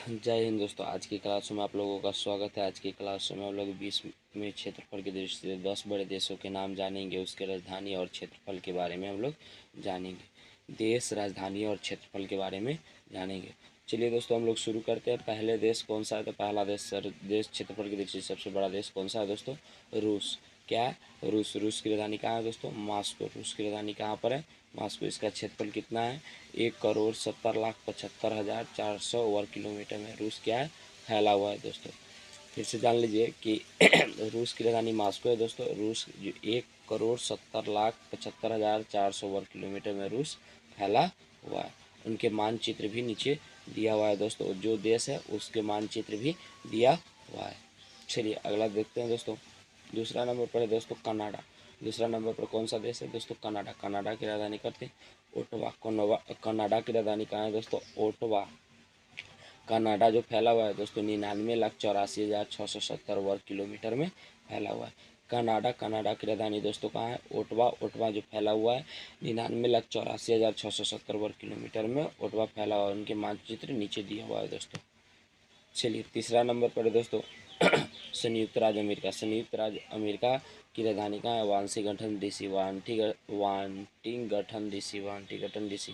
जय हिंद दोस्तों। आज की क्लास में आप लोगों का स्वागत है। आज की क्लास में हम लोग विश्व में क्षेत्रफल की दृष्टि से 10 बड़े देशों के नाम जानेंगे, उसके राजधानी और क्षेत्रफल के बारे में हम लोग जानेंगे। देश, राजधानी और क्षेत्रफल के बारे में जानेंगे। चलिए दोस्तों, हम लोग शुरू करते हैं। पहले देश कौन सा है? तो पहला देश क्षेत्रफल की दृष्टि से सबसे बड़ा देश कौन सा है दोस्तों? रूस। क्या है? रूस। रूस की राजधानी कहाँ है दोस्तों? मॉस्को। रूस की राजधानी कहाँ पर है? मॉस्को। इसका क्षेत्रफल कितना है? 1,70,75,400 वर्ग किलोमीटर में रूस क्या है? फैला हुआ है दोस्तों। फिर से जान लीजिए कि रूस की राजधानी मॉस्को है दोस्तों। रूस जो 1,70,75,400 वर्ग किलोमीटर में रूस फैला हुआ है। उनके मानचित्र भी नीचे दिया हुआ है दोस्तों। जो देश है उसके मानचित्र भी दिया हुआ है। चलिए अगला देखते हैं दोस्तों। दूसरा नंबर पर है दोस्तों कनाडा। दूसरा नंबर पर कौन सा देश है दोस्तों? कनाडा। कनाडा की राजधानी करते हैं ओटावा। कनाडा की राजधानी कहाँ है दोस्तों? ओटावा। कनाडा जो फैला हुआ है दोस्तों 99,84,670 वर्ग किलोमीटर में फैला हुआ है। कनाडा की राजधानी दोस्तों कहाँ है? ओटावा। ओटावा जो फैला हुआ है 99,84,670 वर्ग किलोमीटर में ओटावा फैला हुआ है। उनके मानचित्र नीचे दिया हुआ है दोस्तों। चलिए तीसरा नंबर पर है दोस्तों संयुक्त राज्य अमेरिका। संयुक्त राज्य अमेरिका की राजधानी कहाँ है? Washington DC. Washington DC.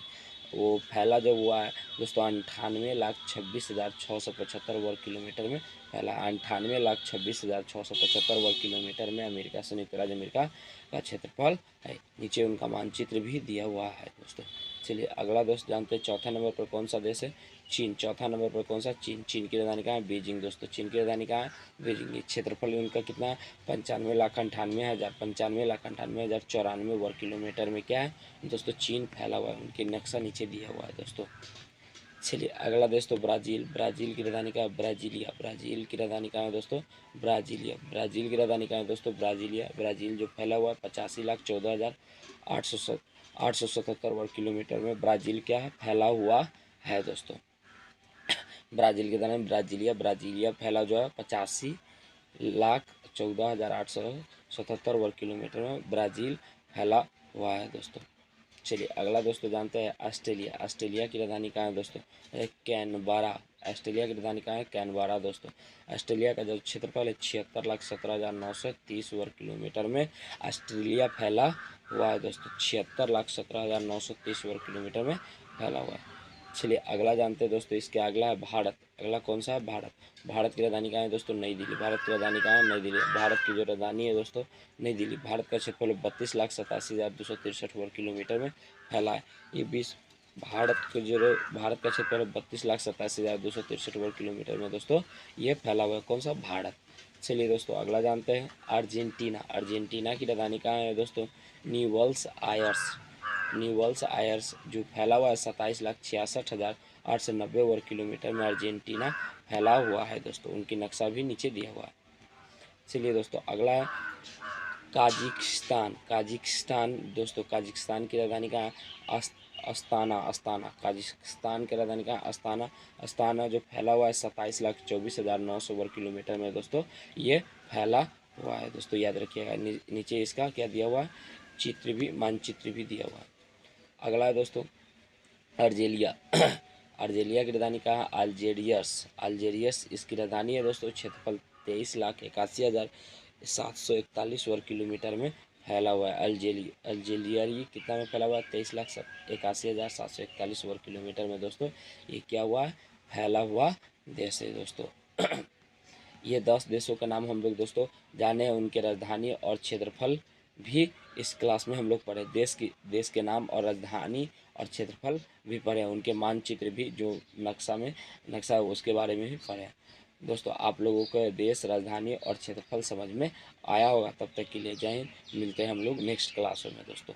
वो फैला जब हुआ है दोस्तों 98,26,675 वर्ग किलोमीटर में फैला। 98,26,675 वर्ग किलोमीटर में अमेरिका, संयुक्त राज्य अमेरिका का क्षेत्रफल है। नीचे उनका मानचित्र भी दिया हुआ है दोस्तों। चलिए अगला दोस्त जानते हैं। चौथा नंबर पर कौन सा देश है? चीन। चौथा नंबर पर कौन सा? चीन। चीन की राजधानी कहाँ है? बीजिंग दोस्तों। चीन की राजधानी कहाँ है? बीजिंग। क्षेत्रफल उनका कितना है? 95,98,95,94 वर्ग किलोमीटर में क्या है दोस्तों? चीन फैला हुआ है। उनके नक्शा नीचे दिया हुआ है दोस्तों। चलिए अगला देश तो ब्राज़ील। ब्राज़ील की राजधानी कहाँ है? ब्राज़ीलिया। ब्राज़ील की राजधानी कहाँ है दोस्तों? ब्राज़ीलिया। ब्राज़ील की राजधानी कहाँ है दोस्तों? ब्राज़ीलिया। ब्राज़ील जो फैला हुआ है 85,14,877 वर्ग किलोमीटर में ब्राज़ील क्या है? फैला हुआ है दोस्तों। ब्राज़ील की राजधानी ब्राज़ीलिया। ब्राज़ीलिया फैला जो है 85,14,877 वर्ग किलोमीटर में ब्राज़ील फैला हुआ है दोस्तों। चलिए अगला दोस्तों जानते हैं ऑस्ट्रेलिया। ऑस्ट्रेलिया की राजधानी कहाँ है दोस्तों? कैनबरा। ऑस्ट्रेलिया की राजधानी कहाँ है? कैनबरा दोस्तों। ऑस्ट्रेलिया का जो क्षेत्रफल है 76,17,930 वर्ग किलोमीटर में ऑस्ट्रेलिया फैला हुआ है दोस्तों। 76,17,930 वर्ग किलोमीटर में फैला हुआ है। चलिए अगला जानते हैं दोस्तों। इसके अगला है भारत। अगला कौन सा है? भारत। भारत की राजधानी कहाँ है दोस्तों? नई दिल्ली। भारत की राजधानी कहाँ है? नई दिल्ली। भारत की जो राजधानी है दोस्तों नई दिल्ली। भारत का क्षेत्रफल 32,87,263 वर्ग किलोमीटर में फैला है। ये भारत का क्षेत्रफल 32,87,263 वर्ग किलोमीटर में दोस्तों ये फैला हुआ है। कौन सा? भारत। चलिए दोस्तों अगला जानते हैं अर्जेंटीना। अर्जेंटीना की राजधानी कहाँ है दोस्तों? न्यूबल्स आयर्स। न्यूबल्स आयर्स जो फैला हुआ है 27,66,890 वर्ग किलोमीटर में अर्जेंटीना फैला हुआ है दोस्तों। उनकी नक्शा भी नीचे दिया हुआ है। चलिए दोस्तों अगला है काजिकिस्तान। काजिकिस्तान दोस्तों काजिकिस्तान की राजधानी कहाँ है? अस्ताना। अस्ताना। काजिकिस्तान की राजधानी कहाँ है? अस्ताना। अस्ताना जो फैला हुआ है 27,24,900 वर्ग किलोमीटर में दोस्तों ये फैला हुआ है दोस्तों। याद रखिएगा। नीचे इसका क्या दिया हुआ है? चित्र भी, मानचित्र भी दिया हुआ है। अगला है दोस्तों अर्जेलिया। अर्जेलिया की राजधानी कहाँ है? अल्जेरियस। अल्जेरियस इसकी राजधानी है दोस्तों। क्षेत्रफल 23,81,741 वर्ग किलोमीटर में फैला हुआ है। अल्जेरिया कितना में फैला हुआ है? 23,81,741 वर्ग किलोमीटर में दोस्तों ये क्या हुआ है? फैला हुआ देश है दोस्तों। ये 10 देशों का नाम हम लोग दोस्तों जाने हैं। उनके राजधानी और क्षेत्रफल भी इस क्लास में हम लोग पढ़े। देश के नाम और राजधानी और क्षेत्रफल भी पढ़े। उनके मानचित्र भी जो नक्शा है उसके बारे में भी पढ़े। दोस्तों आप लोगों को देश, राजधानी और क्षेत्रफल समझ में आया होगा। तब तक के लिए जय हिंद। मिलते हैं हम लोग नेक्स्ट क्लासों में दोस्तों।